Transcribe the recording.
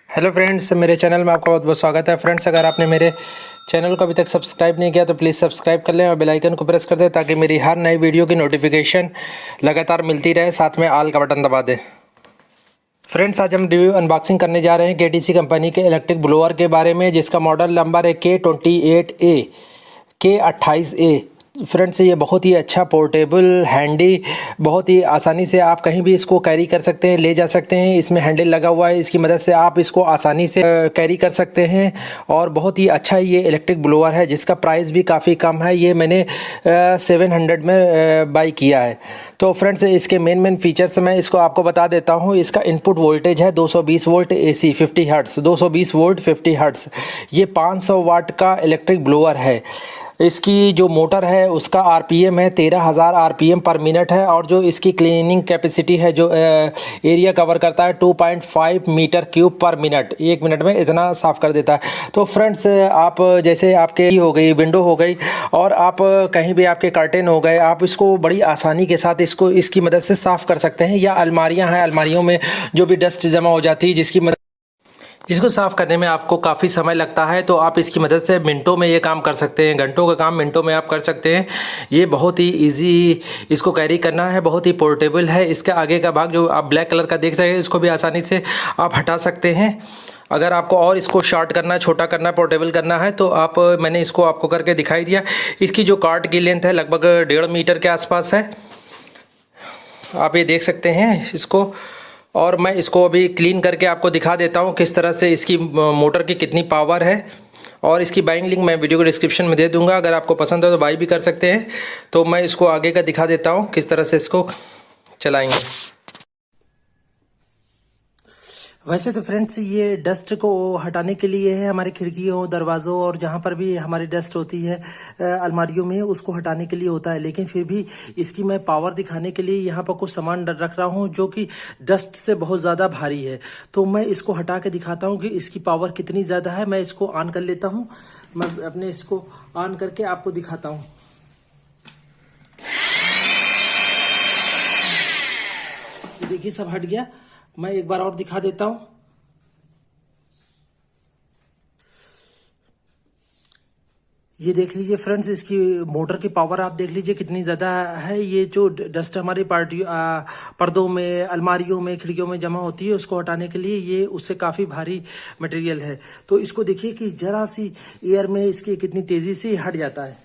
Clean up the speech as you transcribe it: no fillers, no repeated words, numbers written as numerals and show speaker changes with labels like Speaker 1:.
Speaker 1: Hello friends, मेरे channel में आपका बहुत बहुत स्वागत है। फ्रेंड्स, अगर आपने मेरे चैनल को अभी तक सब्सक्राइब नहीं किया तो प्लीज़ सब्सक्राइब कर लें और बेल आइकन को प्रेस कर दें ताकि मेरी हर नई वीडियो की नोटिफिकेशन लगातार मिलती रहे। साथ में ऑल का बटन दबा दें। फ्रेंड्स, आज हम रिव्यू अनबॉक्सिंग करने जा रहे हैं केटीसी कंपनी के इलेक्ट्रिक ब्लोअर के बारे में, जिसका मॉडल नंबर है K28A K28A। फ्रेंड्स, ये बहुत ही अच्छा पोर्टेबल हैंडी, बहुत ही आसानी से आप कहीं भी इसको कैरी कर सकते हैं, ले जा सकते हैं। इसमें हैंडल लगा हुआ है, इसकी मदद से आप इसको आसानी से कैरी कर सकते हैं। और बहुत ही अच्छा ये इलेक्ट्रिक ब्लोअर है, जिसका प्राइस भी काफ़ी कम है। ये मैंने 700 में बाई किया है। तो फ्रेंड्स, इसके मेन फीचर्स मैं इसको आपको बता देता हूँ। इसका इनपुट वोल्टेज है 220 volt AC 50 hertz, 220 volt 50 hertz. ये 500 वाट का इलेक्ट्रिक ब्लोअर है। इसकी जो मोटर है उसका RPM है 13,000 RPM पर मिनट है। और जो इसकी क्लीनिंग कैपेसिटी है, जो एरिया कवर करता है 2.5 मीटर क्यूब पर मिनट, 1 मिनट में इतना साफ़ कर देता है। तो फ्रेंड्स, आप जैसे आपके हो गई विंडो हो गई और आप कहीं भी आपके कर्टेन हो गए, आप इसको बड़ी आसानी के साथ इसकी मदद से साफ़ कर सकते हैं। या अलमारियाँ हैं, अलमारियों में जो भी डस्ट जमा हो जाती है, जिसको साफ़ करने में आपको काफ़ी समय लगता है, तो आप इसकी मदद से मिनटों में ये काम कर सकते हैं। घंटों का काम मिनटों में आप कर सकते हैं। ये बहुत ही इजी इसको कैरी करना है, बहुत ही पोर्टेबल है। इसका आगे का भाग जो आप ब्लैक कलर का देख सकते हैं, इसको भी आसानी से आप हटा सकते हैं। अगर आपको और इसको शॉर्ट करना है, छोटा करना है, पोर्टेबल करना है, तो मैंने इसको आपको करके दिखाई दिया। इसकी जो कार्ड की लेंथ है लगभग 1.5 मीटर के आसपास है। आप ये देख सकते हैं इसको। और मैं इसको अभी क्लीन करके आपको दिखा देता हूँ किस तरह से इसकी मोटर की कितनी पावर है। और इसकी बाइंग लिंक मैं वीडियो के डिस्क्रिप्शन में दे दूँगा। अगर आपको पसंद है तो बाई भी कर सकते हैं। तो मैं इसको आगे का दिखा देता हूँ किस तरह से इसको चलाएँगे। वैसे तो फ्रेंड्स, ये डस्ट को हटाने के लिए है, हमारी खिड़कियों, दरवाज़ों और जहाँ पर भी हमारी डस्ट होती है अलमारियों में, उसको हटाने के लिए होता है। लेकिन फिर भी इसकी मैं पावर दिखाने के लिए यहाँ पर कुछ सामान रख रहा हूँ जो कि डस्ट से बहुत ज़्यादा भारी है। तो मैं इसको हटा के दिखाता हूँ कि इसकी पावर कितनी ज़्यादा है। मैं इसको ऑन कर लेता हूँ। मैं अपने इसको ऑन करके आपको दिखाता हूँ। देखिए, सब हट गया। मैं एक बार और दिखा देता हूं। ये देख लीजिए फ्रेंड्स, इसकी मोटर की पावर आप देख लीजिए कितनी ज़्यादा है। ये जो डस्ट हमारी पर्दों में, अलमारियों में, खिड़कियों में जमा होती है, उसको हटाने के लिए ये उससे काफ़ी भारी मटेरियल है। तो इसको देखिए कि जरा सी एयर में इसकी कितनी तेज़ी से हट जाता है।